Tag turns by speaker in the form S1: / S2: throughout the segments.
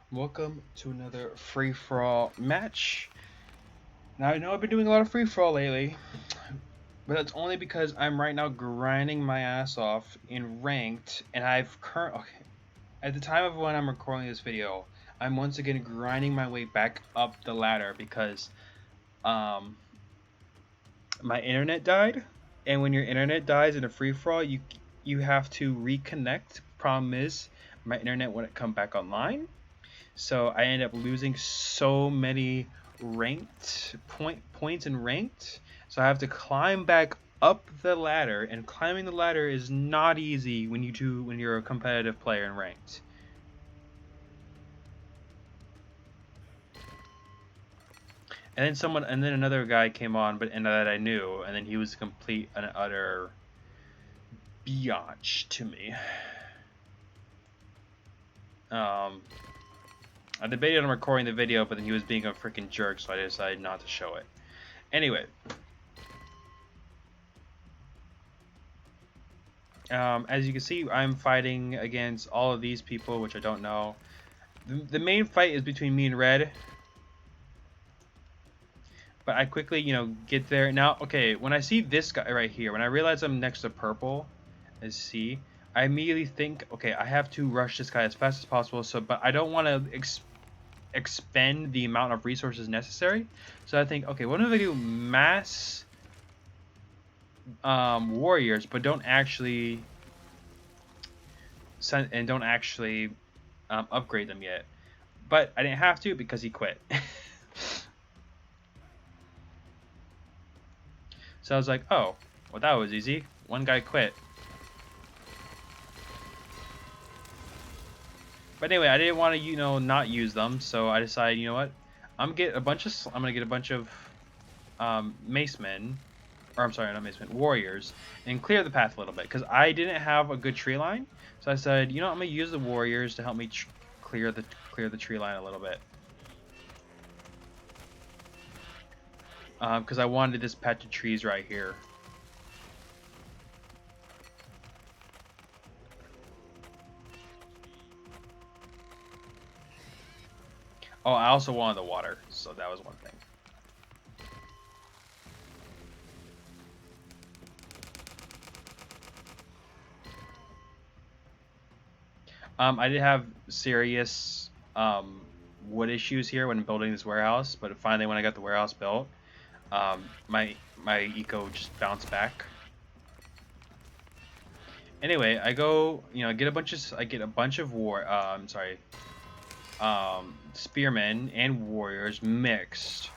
S1: Welcome to another free-for-all match. Now I know I've been doing a lot of free-for-all lately, but that's only because I'm right now grinding my ass off in ranked, and at the time of when I'm recording this video, I'm once again grinding my way back up the ladder because um my internet died, and when your internet dies in a free-for-all, you have to reconnect. Problem is, my internet wouldn't come back online. So I end up losing so many ranked points in ranked. So I have to climb back up the ladder, and climbing the ladder is not easy when you're a competitive player in ranked. And then another guy came on, but and that I knew, and then he was complete and utter biatch to me. Um, I debated on recording the video, but then he was being a freaking jerk, so I decided not to show it. Anyway, as you can see, I'm fighting against all of these people, which I don't know. The main fight is between me and Red, but I quickly, get there. Now, okay, when I see this guy right here, when I realize I'm next to Purple, as C, I immediately think, okay, I have to rush this guy as fast as possible. But I don't want to expend the amount of resources necessary. So I think, okay, what if I do mass warriors, but don't actually upgrade them yet. But I didn't have to because he quit. So I was like, oh, well, that was easy. One guy quit. But anyway, I didn't want to, not use them, so I decided, you know what? I'm gonna get a bunch of macemen, or I'm sorry, not macemen, warriors, and clear the path a little bit because I didn't have a good tree line. So I said, I'm gonna use the warriors to help me clear the tree line a little bit. Because I wanted this patch of trees right here. Oh, I also wanted the water, so that was one thing. I did have serious wood issues here when building this warehouse, but finally when I got the warehouse built, my eco just bounced back. Anyway, I go, I get a bunch of spearmen and warriors mixed.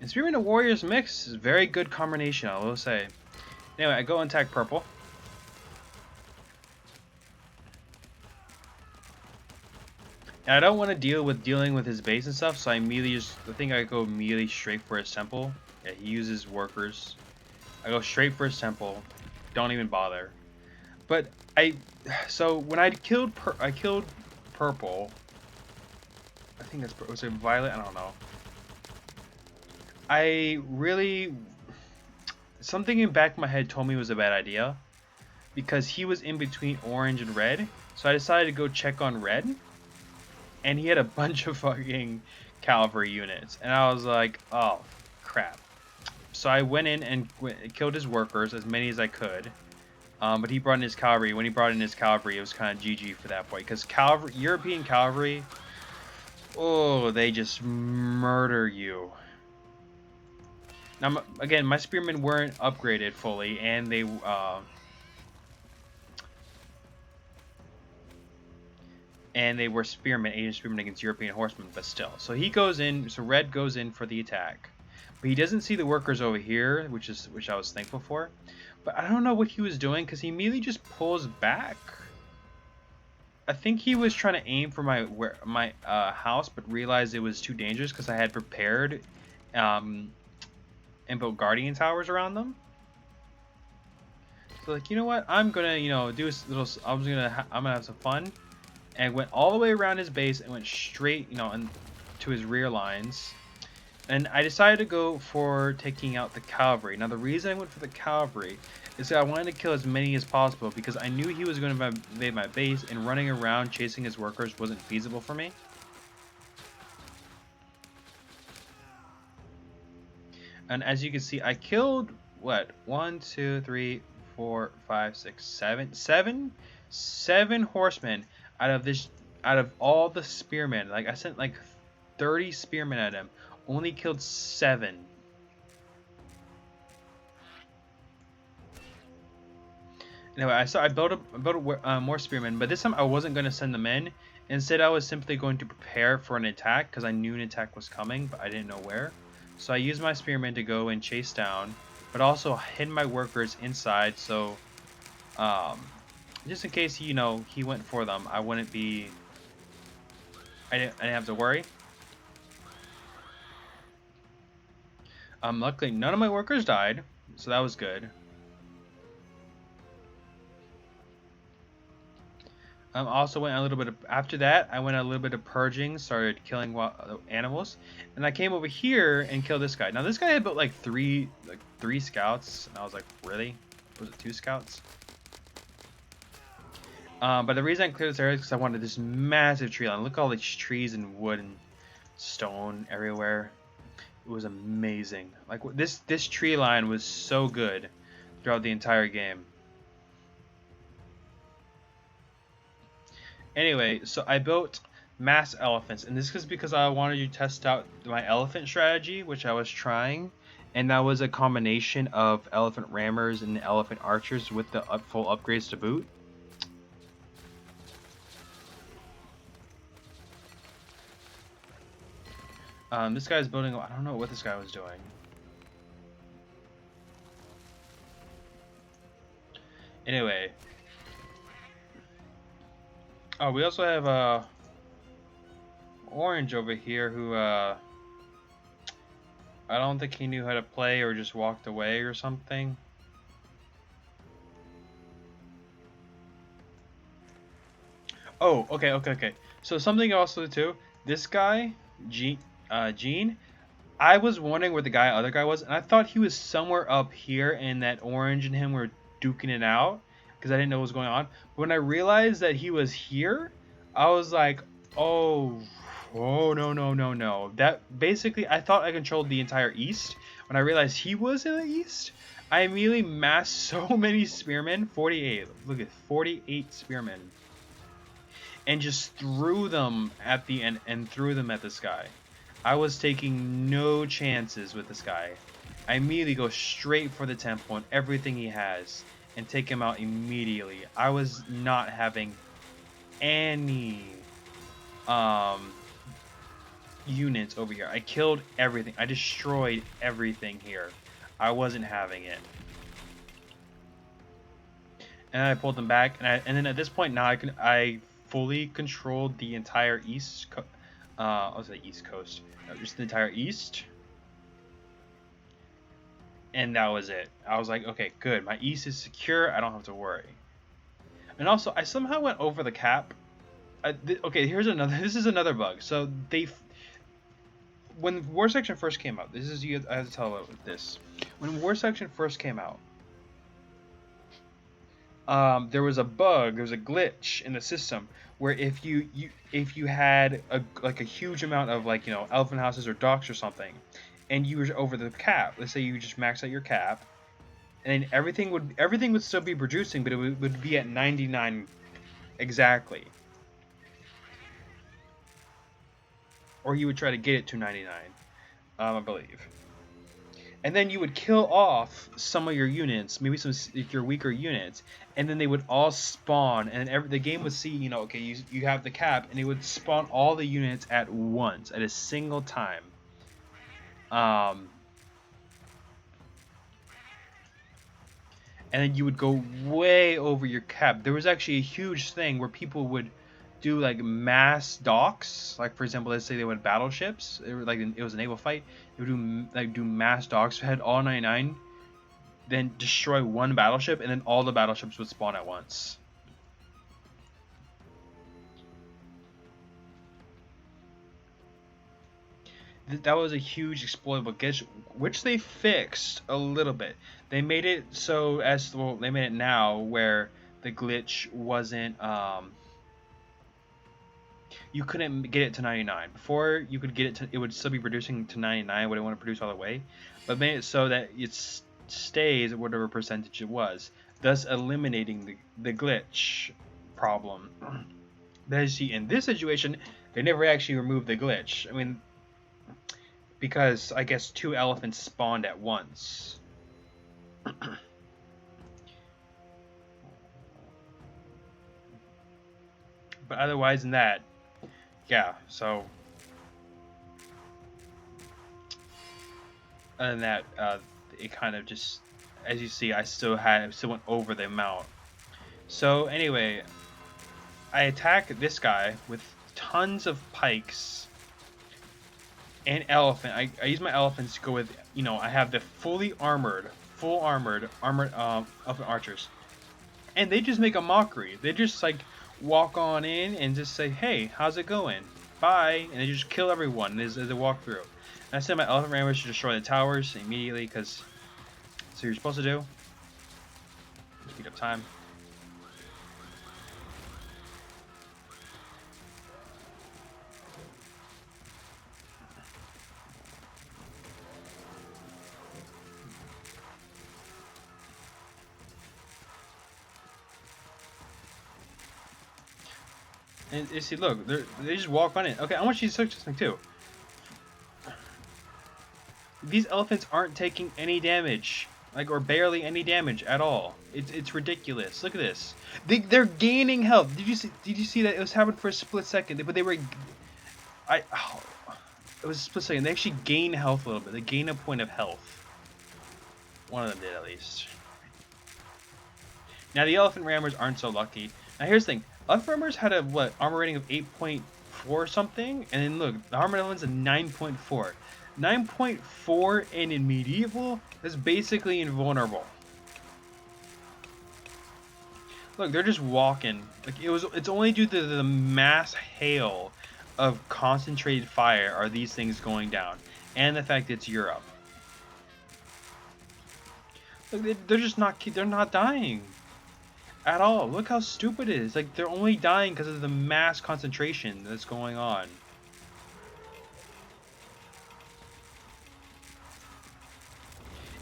S1: And spearmen and warriors mixed is a very good combination, I will say. Anyway, I go and attack Purple. And I don't want to dealing with his base and stuff, so I think I go immediately straight for his temple. Yeah, he uses workers. I go straight for his temple. Don't even bother. But so when I killed Purple. I think was it Violet? I don't know. Something in the back of my head told me it was a bad idea because he was in between orange and red. So I decided to go check on red, and he had a bunch of fucking cavalry units, and I was like, oh crap. So I went in and killed his workers, as many as I could. But he brought in his cavalry. When he brought in his cavalry, it was kind of GG for that point, because European cavalry, oh, they just murder you. Now, again, my spearmen weren't upgraded fully, and they were Asian spearmen against European horsemen, but still. So Red goes in for the attack. But he doesn't see the workers over here, which I was thankful for. But I don't know what he was doing, because he immediately just pulls back. I think he was trying to aim for my house, but realized it was too dangerous because I had prepared and built guardian towers around them. So like, you know what? I'm gonna do a little. I'm gonna have some fun, and went all the way around his base and went straight to his rear lines. And I decided to go for taking out the cavalry. Now the reason I went for the cavalry is that I wanted to kill as many as possible because I knew he was going to invade my base, and running around chasing his workers wasn't feasible for me. And as you can see, I killed what? 1, 2, 3, 4, 5, 6, 7, 7 horsemen out of this, out of all the spearmen. Like I sent like 30 spearmen at him, only killed 7. Anyway, I built more spearmen, but this time I wasn't going to send them in. Instead, I was simply going to prepare for an attack because I knew an attack was coming, but I didn't know where. So I used my spearmen to go and chase down, but also hid my workers inside. So, just in case he went for them, I wouldn't be. I didn't have to worry. Luckily, none of my workers died, so that was good. Also went a little bit of, after that, I went a little bit of purging, started killing animals, and I came over here and killed this guy. Now this guy had built like three scouts, and I was like, really? Was it 2 scouts? But the reason I cleared this area is because I wanted this massive tree line. Look at all these trees and wood and stone everywhere. It was amazing. Like this tree line was so good throughout the entire game. Anyway, so I built mass elephants, and this is because I wanted to test out my elephant strategy, which I was trying, and that was a combination of elephant rammers and elephant archers with the full upgrades to boot. This guy's building. I don't know what this guy was doing. Anyway. Oh, we also have Orange over here who I don't think he knew how to play or just walked away or something. Oh, okay. So something also too. This guy, Gene, I was wondering where the other guy was, and I thought he was somewhere up here, and that Orange and him were duking it out because I didn't know what was going on. But when I realized that he was here, I was like, oh no. That basically, I thought I controlled the entire east. When I realized he was in the east, I immediately massed so many spearmen, 48. Look at 48 spearmen, and just threw them at the end and threw them at this guy. I was taking no chances with this guy. I immediately go straight for the temple and everything he has and take him out immediately. I was not having any units over here. I killed everything. I destroyed everything here. I wasn't having it. And I pulled them back, and then at this point now I fully controlled the entire I was the East Coast, no, just the entire East, and that was it. I was like, okay, good. My East is secure. I don't have to worry. And also, I somehow went over the cap. Okay, here's another. This is another bug. So when War Section first came out, I have to tell about this. When War Section first came out, there was a bug, there was a glitch in the system where if you had a huge amount of elephant houses or docks or something, and you were over the cap, let's say you just maxed out your cap, and everything would still be producing, but it would be at 99 exactly, or you would try to get it to 99, I believe. And then you would kill off some of your units, maybe some your weaker units, and then they would all spawn, and the game would see, okay, you have the cap, and it would spawn all the units at once, at a single time. And then you would go way over your cap. There was actually a huge thing where people would do like mass docks, like for example, let's say they went battleships, it was a naval fight, they would do mass docks, had all 99, then destroy one battleship, and then all the battleships would spawn at once. That was a huge exploitable glitch, which they fixed a little bit. They made it so they made it now where the glitch wasn't you couldn't get it to 99. Before you could get it to, it would still be producing to 99. Would it want to produce all the way? But made it so that it stays at whatever percentage it was, thus eliminating the glitch problem. But as you see, in this situation, they never actually removed the glitch. I mean, because I guess 2 elephants spawned at once. But otherwise than that, yeah, so other than that, it kind of just, as you see, I still went over the amount. So anyway, I attack this guy with tons of pikes and elephant. I use my elephants to go with, you know, I have the full armored elephant archers, and they just make a mockery. They just like walk on in and just say, "Hey, how's it going? Bye," and they just kill everyone as they walk through. And I send my elephant rammers to destroy the towers immediately, because that's what you're supposed to do. Speed up time. And you see, look, they just walk on it. Okay, I want you to search this thing too. These elephants aren't taking any damage, like, or barely any damage at all. It's ridiculous. Look at this. They're gaining health. Did you see that? It was happening for a split second, but they were. It was a split second. They actually gain health a little bit. They gain a point of health. One of them did, at least. Now the elephant rammers aren't so lucky. Now here's the thing. Elephant rammers had a armor rating of 8.4 or something, and then look, the armored elephant's a 9.4. 9.4 and in medieval is basically invulnerable. Look, they're just walking. Like it's only due to the mass hail of concentrated fire are these things going down, and the fact it's Europe. Look, they're just not dying at all. Look how stupid it is. Like, they're only dying because of the mass concentration that's going on.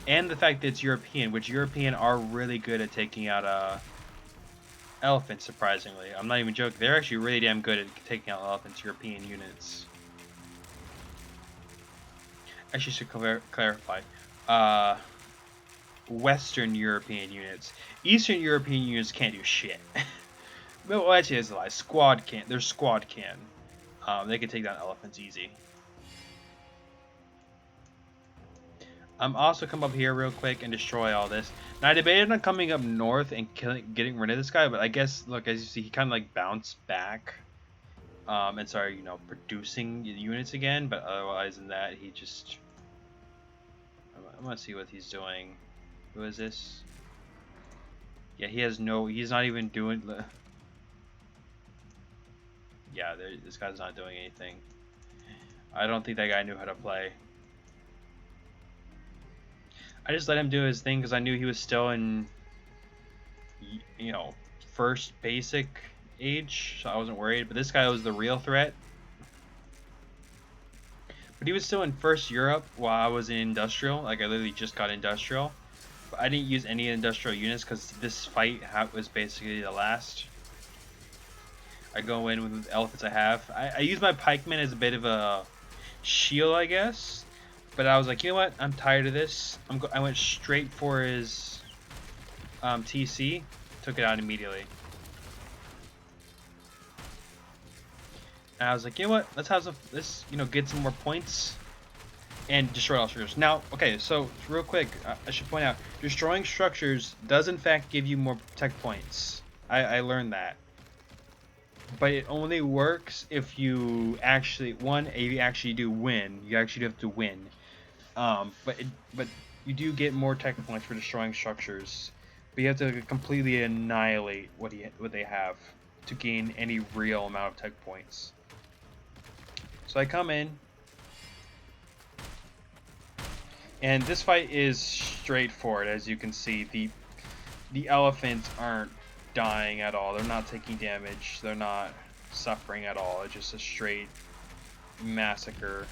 S1: And the fact that it's European, which European are really good at taking out elephants, surprisingly. I'm not even joking. They're actually really damn good at taking out elephants, European units. Actually, should clarify. Western European units. Eastern European units can't do shit. Well, actually, that's a lie. Squad can. Their squad can. They can take down elephants easy. Also come up here real quick and destroy all this. Now I debated on coming up north and getting rid of this guy, but I guess, look, as you see, he kind of like bounced back. And started, you know, producing units again, but otherwise than that, he just... I'm gonna see what he's doing. Who is this? Yeah, he's not even doing... Yeah, this guy's not doing anything. I don't think that guy knew how to play. I just let him do his thing because I knew he was still in, you know, first basic age, so I wasn't worried. But this guy was the real threat. But he was still in first Europe while I was in industrial. Like, I literally just got industrial. But I didn't use any industrial units because this fight was basically the last. I go in with the elephants I have. I use my pikemen as a bit of a shield, I guess. But I was like, you know what? I'm tired of this. I went straight for his TC. Took it out immediately. And I was like, you know what? Let's have let's get some more points and destroy all structures. Now, okay, so real quick, I should point out, destroying structures does in fact give you more tech points. I learned that. But it only works if you actually do win. You actually have to win. But you do get more tech points for destroying structures, but you have to completely annihilate what they have to gain any real amount of tech points. So I come in, and this fight is straightforward. As you can see, the elephants aren't dying at all. They're not taking damage. They're not suffering at all. It's just a straight massacre.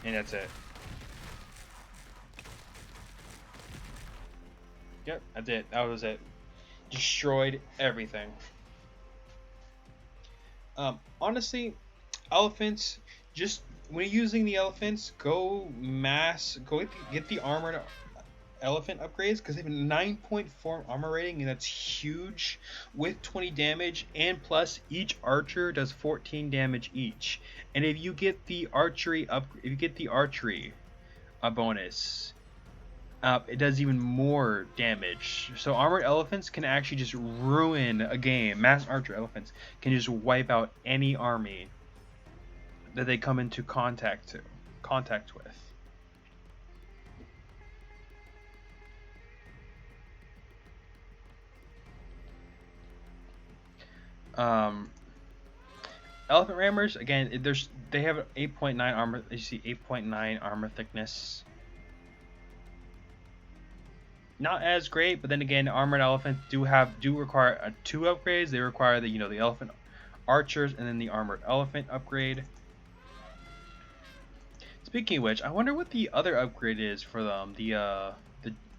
S1: And that's it. Yep, that's it. That was it. Destroyed everything. Honestly, elephants, just when you're using the elephants, go get the armored elephant upgrades, because they have a 9.4 armor rating, and that's huge, with 20 damage, and plus each archer does 14 damage each. And if you get the archery bonus, it does even more damage. So armored elephants can actually just ruin a game. Mass archer elephants can just wipe out any army that they come into contact with. Elephant rammers, again, they have 8.9 armor. You see 8.9 armor thickness. Not as great, but then again, armored elephants do require 2 upgrades. They require the the elephant archers and then the armored elephant upgrade. Speaking of which, I wonder what the other upgrade is for them. The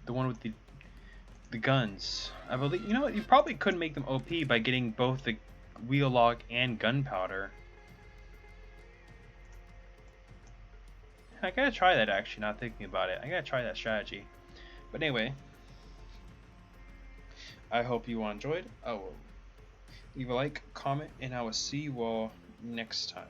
S1: one with the guns. I believe, you know what, you probably could make them OP by getting both the wheel lock and gunpowder. I gotta try that, actually, not thinking about it. I gotta try that strategy. But anyway, I hope you all enjoyed. I will leave a like, comment, and I will see you all next time.